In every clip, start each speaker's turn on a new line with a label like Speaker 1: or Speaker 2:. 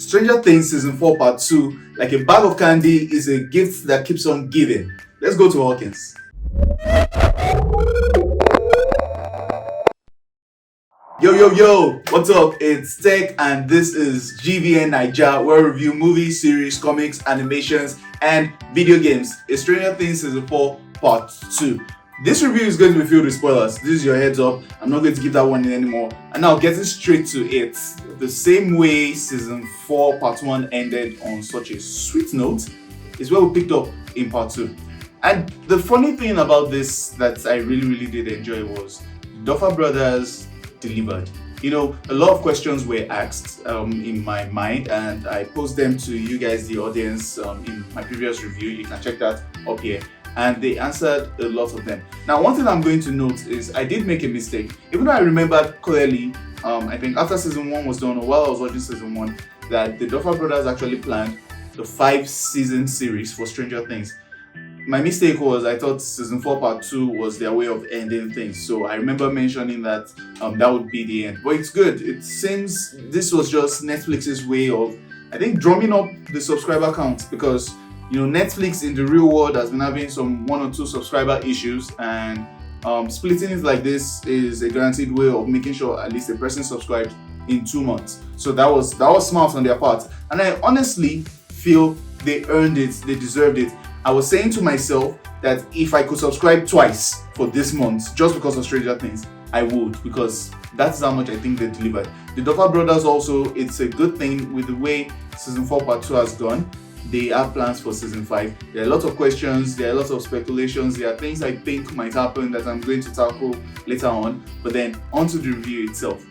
Speaker 1: Stranger Things Season 4 Part 2, like a bag of candy, is a gift that keeps on giving. Let's go to Hawkins. Yo, what's up? It's Tech and this is GVNNaija, where we review movies, series, comics, animations, and video games. It's Stranger Things Season 4 Part 2. This review is going to be filled with spoilers. This is your heads up. I'm not going to give that one in anymore. And now getting straight to it. The same way Season 4 Part 1 ended on such a sweet note is where we picked up in Part 2. And the funny thing about this that I really did enjoy was the Duffer Brothers delivered. You know, a lot of questions were asked in my mind, and I posed them to you guys, the audience, in my previous review. You can check that up here. And they answered a lot of them. Now, one thing I'm going to note is I did make a mistake. Even though I remembered clearly, I think after Season 1 was done, or while I was watching Season 1, that the Duffer Brothers actually planned the 5-season series for Stranger Things. My mistake was I thought Season 4 Part 2 was their way of ending things. So I remember mentioning that that would be the end. But it's good. It seems this was just Netflix's way of, I think, drumming up the subscriber count, because, you know, Netflix in the real world has been having some 1 or 2 subscriber issues, and splitting it like this is a guaranteed way of making sure at least a person subscribed in 2 months. So that was smart on their part. And I honestly feel they earned it, they deserved it. I was saying to myself that if I could subscribe twice for this month just because of Stranger Things, I would, because that's how much I think they delivered. The Duffer Brothers also, it's a good thing with the way Season 4 Part 2 has gone. They have plans for Season 5. There are a lot of questions, there are a lot of speculations, there are things I think might happen that I'm going to tackle later on, but then onto the review itself.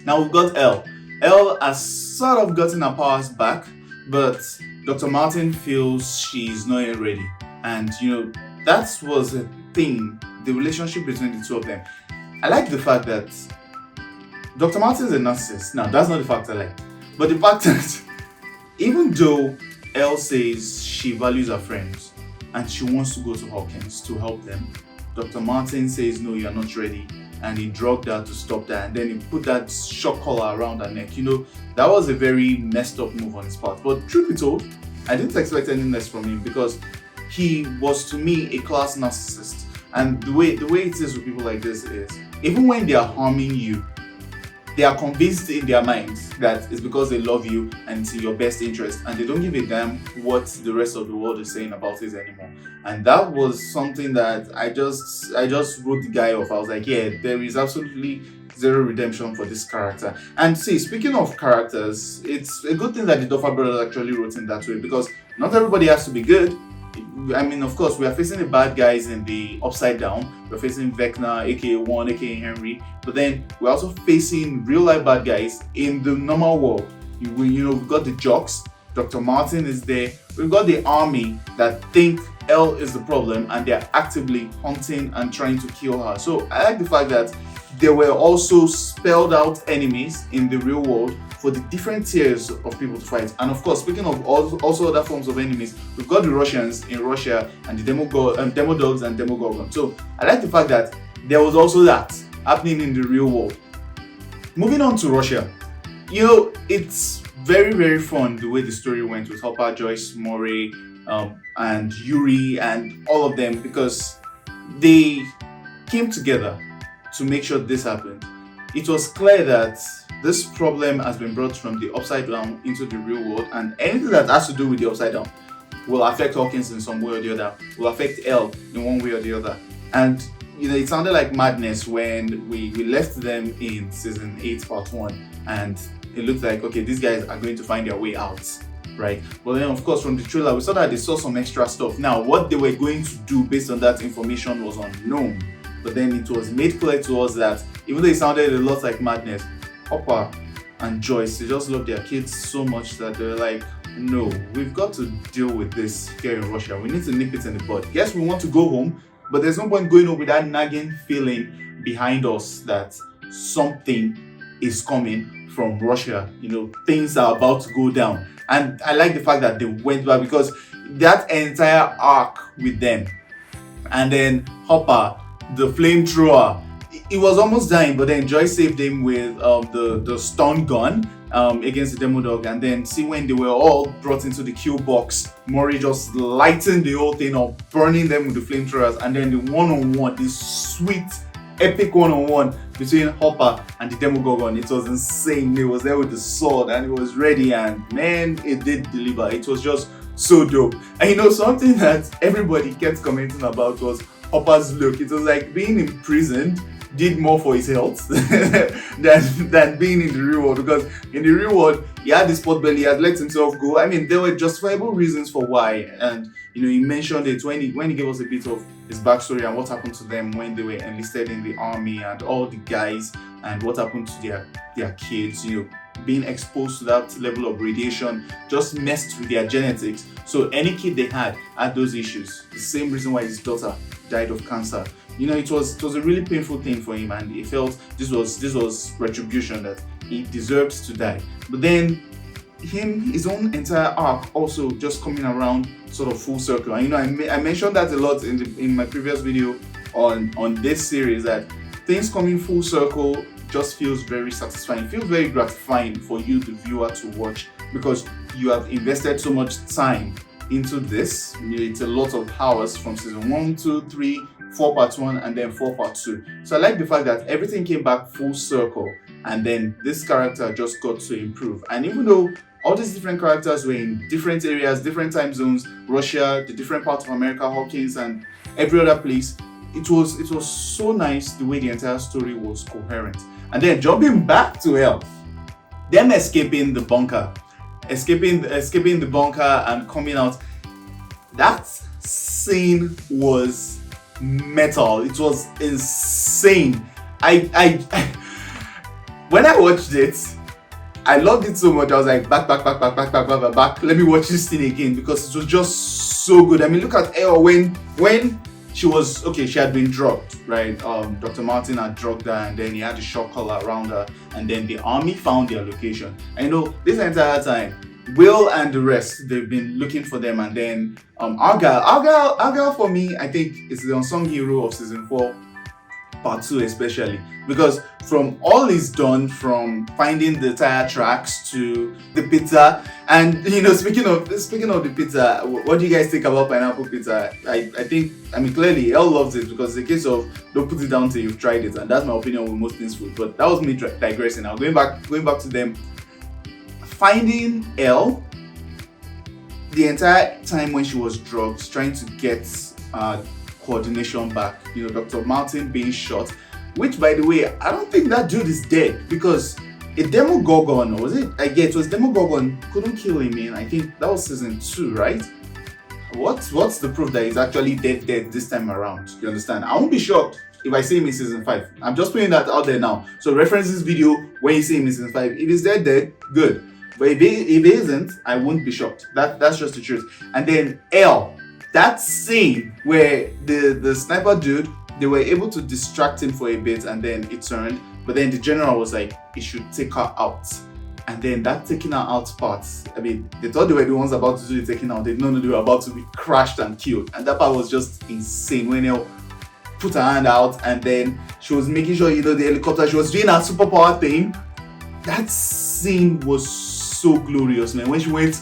Speaker 1: Now we've got Elle. Elle has sort of gotten her powers back, but Dr. Martin feels she's not yet ready. And you know, that was a thing, the relationship between the two of them. I like the fact that Dr. Martin is a narcissist. Now, that's not the fact I like. But the fact that even though Elle says she values her friends and she wants to go to Hawkins to help them, Dr. Martin says, no, you're not ready. And he drugged her to stop that, and then he put that shock collar around her neck. You know, that was a very messed up move on his part. But truth be told, I didn't expect anything less from him, because he was, to me, a class narcissist. And the way it is with people like this is, even when they are harming you, they are convinced in their minds that it's because they love you and it's in your best interest, and they don't give a damn what the rest of the world is saying about it anymore. And that was something that I just wrote the guy off. I was like, yeah, there is absolutely zero redemption for this character. And see, speaking of characters, it's a good thing that the Duffer Brothers actually wrote in that way, because not everybody has to be good. I mean, of course, we are facing the bad guys in the Upside Down. We're facing Vecna, aka One, aka Henry. But then we're also facing real life bad guys in the normal world. We've got the jocks. Dr. Martin is there. We've got the army that think Elle is the problem, and they're actively hunting and trying to kill her. So I like the fact that there were also spelled out enemies in the real world for the different tiers of people to fight. And of course, speaking of also other forms of enemies, we've got the Russians in Russia and the Demodogs and Demogorgon. So I like the fact that there was also that happening in the real world. Moving on to Russia, you know, it's very fun the way the story went with Hopper, Joyce, Murray, and Yuri and all of them, because they came together to make sure this happened. It was clear that this problem has been brought from the Upside Down into the real world, and anything that has to do with the Upside Down will affect Hawkins in some way or the other, will affect Elle in one way or the other. And you know, it sounded like madness when we left them in Season 8 Part 1, and it looked like, okay, these guys are going to find their way out, right? But then of course from the trailer we saw that they saw some extra stuff. Now what they were going to do based on that information was unknown, but then it was made clear to us that even though it sounded a lot like madness, Hopper and Joyce, they just love their kids so much that they're like, no, we've got to deal with this here in Russia. We need to nip it in the bud. Yes, we want to go home, but there's no point going home with that nagging feeling behind us that something is coming from Russia. You know, things are about to go down. And I like the fact that they went back, because that entire arc with them, and then Hopper, the flamethrower, he was almost dying, but then Joy saved him with the stun gun against the demo dog. And then see, when they were all brought into the kill box, Mori just lightened the whole thing up, burning them with the flamethrowers. And then the one-on-one, this sweet epic one-on-one between Hopper and the Demogorgon. It was insane. He was there with the sword and he was ready, and man, it did deliver. It was just so dope. And you know, something that everybody kept commenting about was Hopper's look. It was like being imprisoned did more for his health than being in the real world, because in the real world he had this pot belly, he had let himself go. I mean, there were justifiable reasons for why, and you know, he mentioned it when he gave us a bit of his backstory and what happened to them when they were enlisted in the army, and all the guys, and what happened to their kids. You know, being exposed to that level of radiation just messed with their genetics. So any kid they had those issues. The same reason why his daughter died of cancer. You know, it was a really painful thing for him, and he felt this was retribution, that he deserved to die. But then his own entire arc also just coming around sort of full circle. And you know, I mentioned that a lot in my previous video on this series, that things coming full circle just feels very satisfying, feels very gratifying for you, the viewer, to watch, because you have invested so much time into this. You know, it's a lot of hours from season 1, 2, 3, 4 part 1, and then 4 part 2. So I like the fact that everything came back full circle, and then this character just got to improve. And even though all these different characters were in different areas, different time zones, Russia, the different parts of America, Hawkins, and every other place, it was so nice the way the entire story was coherent. And then jumping back to hell, them escaping the bunker and coming out, that scene was metal. It was insane. I when I watched it, I loved it so much. I was like, back. Let me watch this thing again, because it was just so good. I mean, look at Elle when she was okay. She had been drugged, right? Dr. Martin had drugged her, and then he had a shock collar around her, and then the army found their location. I know this entire time, Will and the rest, they've been looking for them, and then Argyle for me, I think it's the unsung hero of season 4, part 2 especially, because from all he's done, from finding the tire tracks to the pizza, and you know, speaking of the pizza, what do you guys think about pineapple pizza? I mean, clearly Elle loves it, because it's a case of don't put it down till you've tried it, and that's my opinion with most things food. But that was me digressing. Now going back to them. Finding Elle, the entire time when she was drugged, trying to get coordination back. You know, Dr. Martin being shot, which, by the way, I don't think that dude is dead, because a Demogorgon, was it? I guess it was Demogorgon couldn't kill him in, I think that was season 2, right? What's the proof that he's actually dead this time around? You understand? I won't be shocked if I see him in season 5. I'm just putting that out there now. So reference this video when you see him in season 5. If he's dead, good. But if he isn't, I won't be shocked. That's just the truth. And then Elle, that scene where the sniper dude, they were able to distract him for a bit, and then it turned. But then the general was like, he should take her out. And then that taking her out part, I mean, they thought they were the ones about to do the taking out. They didn't know they were about to be crashed and killed. And that part was just insane. When Elle put her hand out, and then she was making sure, you know, the helicopter, she was doing her superpower thing. That scene was so glorious, man. When she went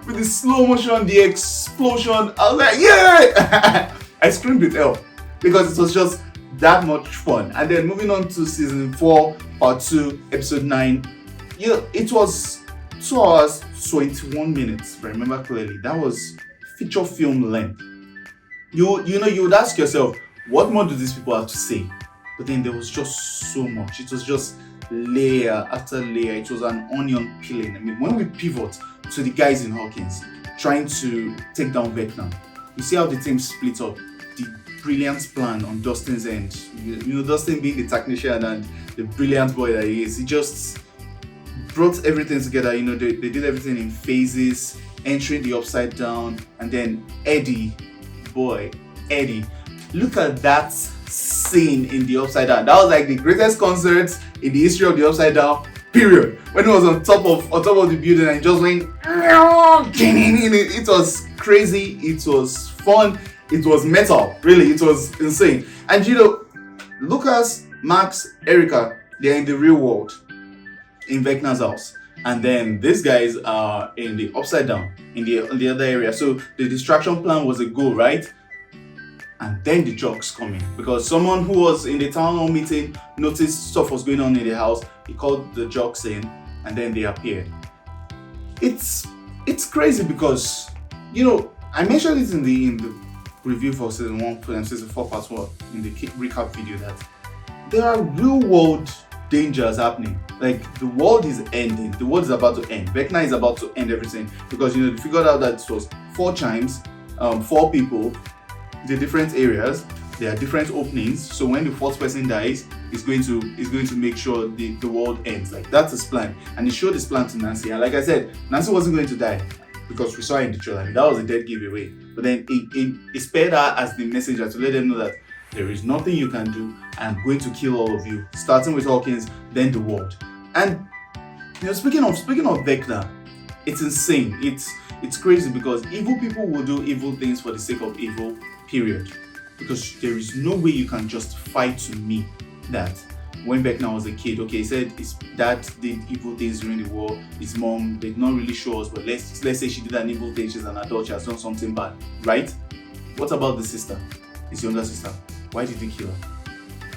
Speaker 1: with the slow motion, the explosion, I was like, yeah! I screamed with Elle, because it was just that much fun. And then moving on to season 4, part 2, episode 9. You know, it was 2 hours 21 minutes, if I remember clearly. That was feature film length. You know, you would ask yourself, what more do these people have to say? But then there was just so much. It was just layer after layer. It was an onion peeling. I mean, when we pivot to the guys in Hawkins trying to take down Vietnam, you see how the team split up. The brilliant plan on Dustin's end. You know, Dustin being the technician and the brilliant boy that he is, he just brought everything together. You know, they did everything in phases, entering the upside down, and then Eddie, look at that scene in the upside down. That was like the greatest concert in the history of the upside down, period. When it was on top of the building and it just went, it was crazy, it was fun, it was metal, really, it was insane. And you know, Lucas, Max, Erica, they're in the real world, in Vecna's house. And then these guys are in the upside down, in the other area. So the distraction plan was a go, right? And then the jokes come in because someone who was in the town hall meeting noticed stuff was going on in the house. He called the jokes in, and then they appeared. It's crazy because, you know, I mentioned it in the review for season 1 and season 4 part 1 in the recap video that there are real world dangers happening. Like, the world is ending. The world is about to end. Vecna is about to end everything because, you know, they figured out that it was 4 chimes, 4 people, the different areas. There are different openings. So when the 4th person dies, it's going to make sure the world ends. Like, that's his plan. And he showed his plan to Nancy. And like I said, Nancy wasn't going to die because we saw in the trailer. I mean, that was a dead giveaway. But then it spared her as the messenger to let them know that there is nothing you can do. I'm going to kill all of you, starting with Hawkins, then the world. And, you know, speaking of Vecna, it's insane. It's crazy because evil people will do evil things for the sake of evil, period. Because there is no way you can justify to me that when Vecna was a kid, okay, he said his dad did evil things during the war, his mom did not really show us, but let's say she did an evil thing, she's an adult, she has done something bad, right? What about the sister, his younger sister? Why did he kill her?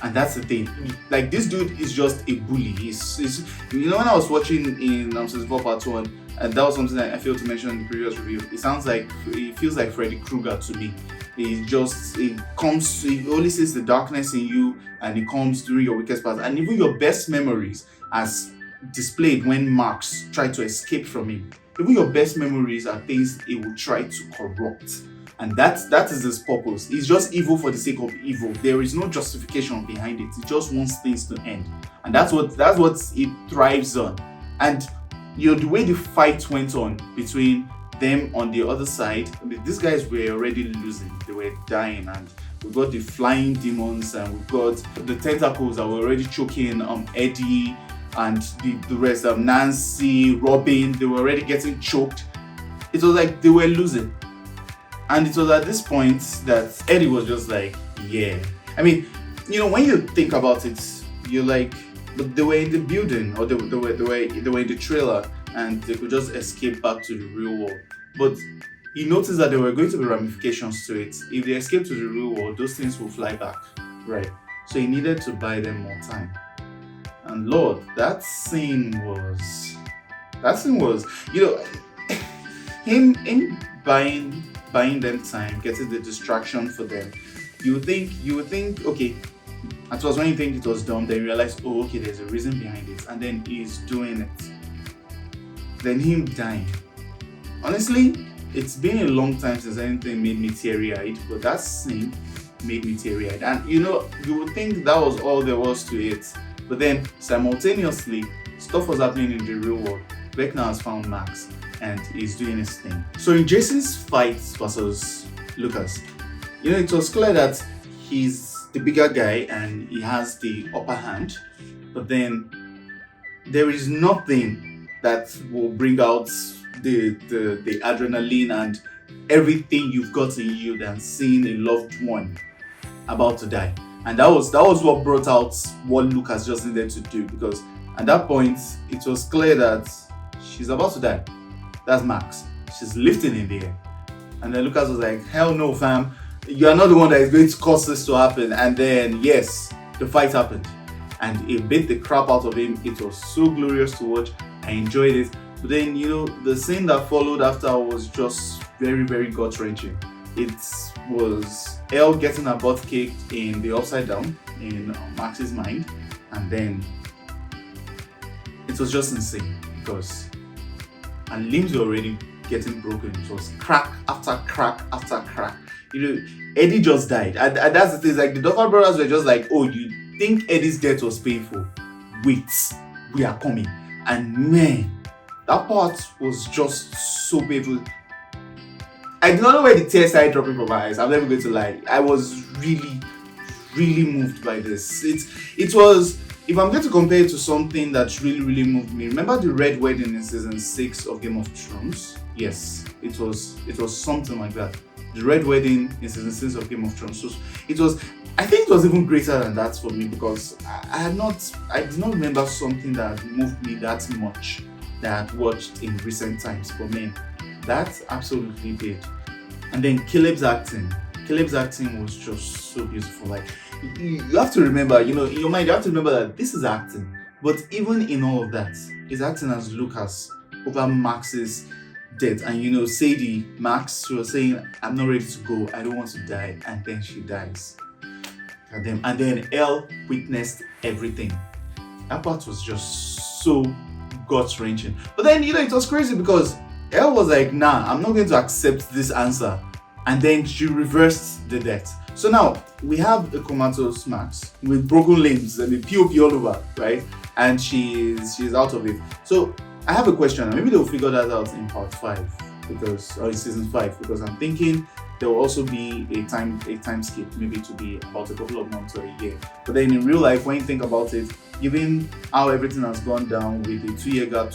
Speaker 1: And that's the thing. Like, this dude is just a bully. He's you know, when I was watching in season 4 part 1, and that was something that I failed to mention in the previous review, it feels like Freddy Krueger to me. He only sees the darkness in you, and it comes during your weakest parts. And even your best memories, as displayed when Max tried to escape from him, even your best memories are things he will try to corrupt. And that is his purpose. He's just evil for the sake of evil. There is no justification behind it. He just wants things to end. And that's what he thrives on. And, you know, the way the fight went on between them on the other side, I mean, these guys were already losing. They were dying, and we got the flying demons, and we got the tentacles that were already choking Eddie and the rest of Nancy, Robin. They were already getting choked. It was like they were losing. And it was at this point that Eddie was just like, yeah. I mean, you know, when you think about it, you're like, but they were in the building, or they were in the trailer, and they could just escape back to the real world. But he noticed that there were going to be ramifications to it. If they escape to the real world, those things will fly back, right? So he needed to buy them more time. And Lord, that scene was, you know, him buying them time, getting the distraction for them. You would think, okay, at first when you think it was done, then you realize, oh, okay, there's a reason behind it, and then he's doing it. Then him dying. Honestly, it's been a long time since anything made me teary-eyed, but that scene made me teary-eyed. And you know, you would think that was all there was to it, but then simultaneously, stuff was happening in the real world. Vecna has found Max, and he's doing his thing. So in Jason's fight versus Lucas, you know, it was clear that he's the bigger guy and he has the upper hand, but then there is nothing that will bring out the adrenaline and everything you've got in you than seeing a loved one about to die. And that was what brought out what Lucas just needed to do, because at that point it was clear that she's about to die. That's Max. She's lifting in the air. And then Lucas was like, hell no, fam. You are not the one that is going to cause this to happen. And then, yes, the fight happened. And it beat the crap out of him. It was so glorious to watch. I enjoyed it. But then, you know, the scene that followed after was just very, very gut-wrenching. It was Elle getting her butt kicked in the upside down in Max's mind. And then it was just insane because her limbs were already getting broken. It was crack after crack after crack. You know, Eddie just died. And that's the thing, like the Duffer brothers were just like, oh, you think Eddie's death was painful? Wait, we are coming. And man, that part was just so painful. I do not know where the tears started dropping from my eyes. I'm never going to lie. I was really, really moved by this. It was, if I'm going to compare it to something that really, really moved me, remember the Red Wedding in season 6 of Game of Thrones? Yes, it was something like that. the Red Wedding in season 6 of Game of Thrones. So it was, I think it was even greater than that for me, because I did not remember something that moved me that much that I'd watched in recent times. But man, that absolutely did. And then Caleb's acting was just so beautiful. Like, you have to remember, in your mind, you have to remember that this is acting. But even in all of that, he's acting as Lucas over Max's death. And Sadie, Max, she was saying, I'm not ready to go, I don't want to die. And then she dies. And then Elle witnessed everything. That part was just so gut-wrenching. But then, it was crazy, because Elle was like, nah, I'm not going to accept this answer. And then she reversed the death. So now we have a comatose Max with broken limbs and a POP all over, right? And she's out of it. So I have a question. Maybe they'll figure that out in part 5, or in season 5, because I'm thinking there will also be a time skip, maybe to be about a couple of months or a year. But then in real life, when you think about it, given how everything has gone down with the 2-year gap,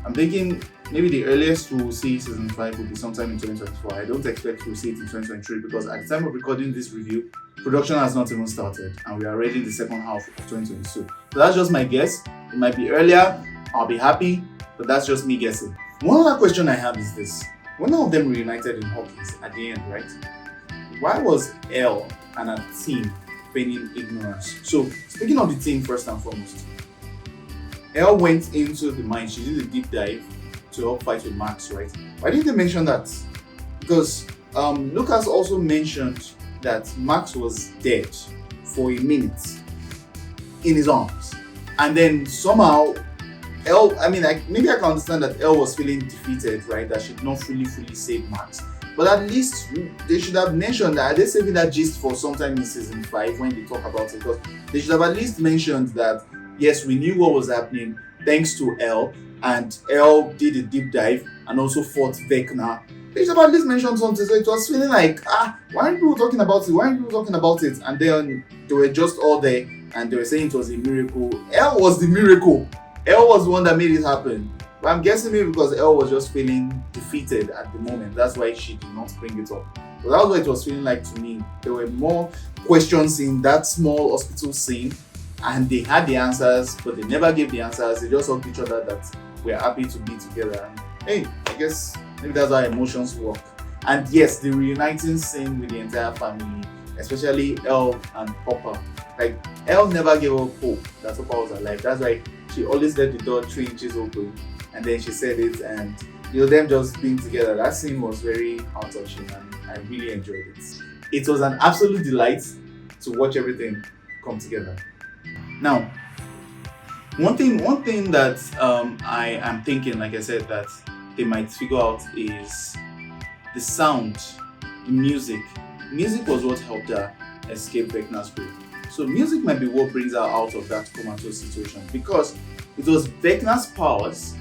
Speaker 1: I'm thinking maybe the earliest we'll see season 5 will be sometime in 2024. I don't expect we'll see it in 2023, because at the time of recording this review, production has not even started, and we are already in the second half of 2022. So that's just my guess. It might be earlier, I'll be happy, but that's just me guessing. One other question I have is this. When all of them reunited in Hawkins at the end, right? Why was Elle and her team feigning ignorance? So, speaking of the team first and foremost, Elle went into the mine, she did a deep dive to help fight with Max, right? Why didn't they mention that? Because Lucas also mentioned that Max was dead for a minute in his arms. And then somehow, Elle, maybe I can understand that Elle was feeling defeated, right? That she did not fully save Max. But at least they should have mentioned that. Are they saving that gist for sometime in season 5 when they talk about it? Because they should have at least mentioned that, yes, we knew what was happening thanks to Elle, and Elle did a deep dive and also fought Vecna. They should have at least mentioned something. So it was feeling like, why aren't people talking about it? And then they were just all there and they were saying it was a miracle. Elle was the miracle. Elle was the one that made it happen. But I'm guessing maybe because Elle was just feeling defeated at the moment. That's why she did not bring it up. But that was what it was feeling like to me. There were more questions in that small hospital scene, and they had the answers, but they never gave the answers. They just hugged each other that we're happy to be together. And hey, I guess maybe that's how emotions work. And yes, the reuniting scene with the entire family, especially Elle and Papa. Like, Elle never gave up hope that Papa was alive. That's why she always left the door 3 inches open, and then she said it, and them just being together. That scene was very heart-touching, and I really enjoyed it. It was an absolute delight to watch everything come together. Now, one thing that I am thinking, like I said, that they might figure out is the sound, the music. Music was what helped her escape Vecna's grave. So music might be what brings her out of that comatose situation, because it was Vecna's powers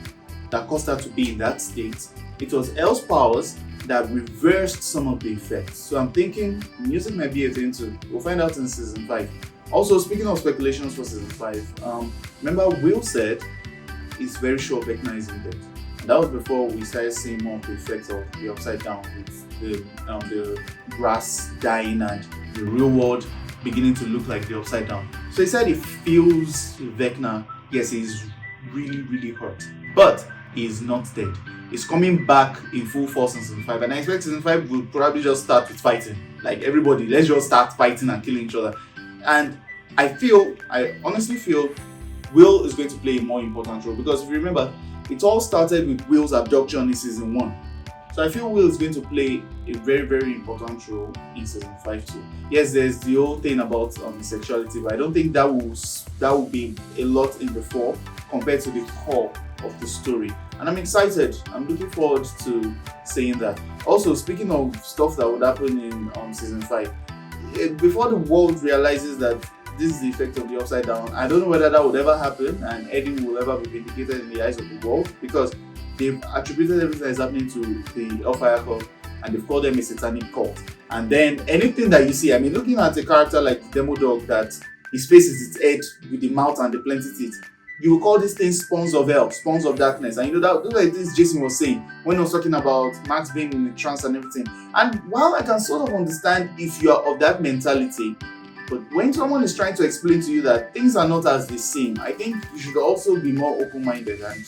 Speaker 1: that caused her to be in that state. It was Elle's powers that reversed some of the effects. So I'm thinking music might be a thing too. We'll find out in season 5. Also, speaking of speculations for season 5, remember Will said he's very sure Vecna isn't dead. And that was before we started seeing more of the effects of the Upside Down, with the grass dying and the real world beginning to look like the Upside Down. So he said he feels Vecna, yes, he's really hurt, but he's not dead. He's coming back in full force in season 5, and I expect season 5 will probably just start with fighting. Like, everybody, let's just start fighting and killing each other. And I honestly feel Will is going to play a more important role, because if you remember, it all started with Will's abduction in season 1. So I feel Will is going to play a very important role in season 5 too. Yes, there's the whole thing about sexuality, but I don't think that will be a lot in the fall compared to the core of the story. And I'm excited. I'm looking forward to seeing that. Also, speaking of stuff that would happen in season 5, before the world realizes that this is the effect of the Upside Down, I don't know whether that would ever happen and Eddie will ever be vindicated in the eyes of the world, because they've attributed everything that's happening to the Hellfire Cult, and they've called them a satanic cult. And then anything that you see, looking at a character like the Demo Dog, that his face is its head with the mouth and the plenty teeth, you will call these things spawns of hell, spawns of darkness. And those are the things Jason was saying when he was talking about Max being in the trance and everything. And while I can sort of understand if you are of that mentality, but when someone is trying to explain to you that things are not as they seem, I think you should also be more open-minded. And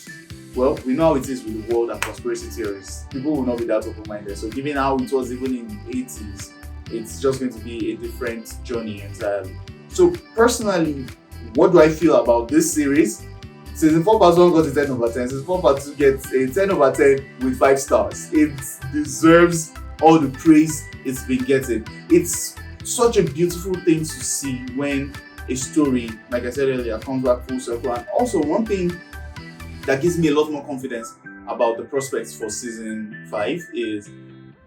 Speaker 1: well, we know how it is with the world and conspiracy theories. People will not be that open-minded. So given how it was even in the 80s, it's just going to be a different journey entirely. So personally, what do I feel about this series? Season 4 part 1 got a 10 over 10. Season 4 part 2 gets a 10 over 10 with 5 stars. It deserves all the praise it's been getting. It's such a beautiful thing to see when a story, like I said earlier, comes back full circle. And also, one thing that gives me a lot more confidence about the prospects for season 5 is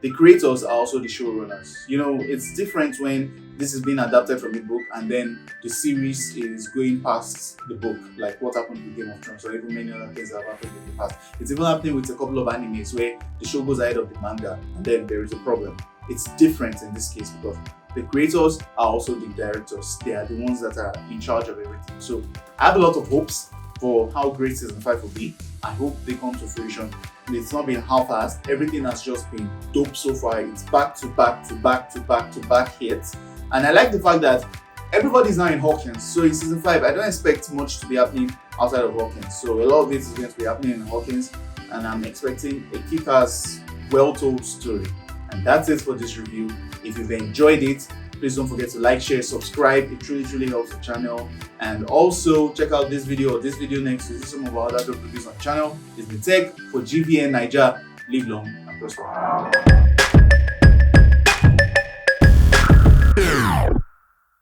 Speaker 1: the creators are also the showrunners. It's different when this is being adapted from the book and then the series is going past the book, like what happened with Game of Thrones or even many other things that have happened in the past. It's even happening with a couple of animes where the show goes ahead of the manga and then there is a problem. It's different in this case because the creators are also the directors. They are the ones that are in charge of everything. So I have a lot of hopes for how great season 5 will be. I hope they come to fruition. It's not been half-assed. Everything has just been dope so far. It's back to back to back to back to back hits. And I like the fact that everybody's now in Hawkins. So in season 5, I don't expect much to be happening outside of Hawkins. So a lot of it is going to be happening in Hawkins. And I'm expecting a kick-ass, well-told story. And that's it for this review. If you've enjoyed it, please don't forget to like, share, subscribe. It truly helps the channel. And also check out this video or this video next to see some of our other dope reviews on the channel. It's been Tech for GVNNaija. Live long and prosper.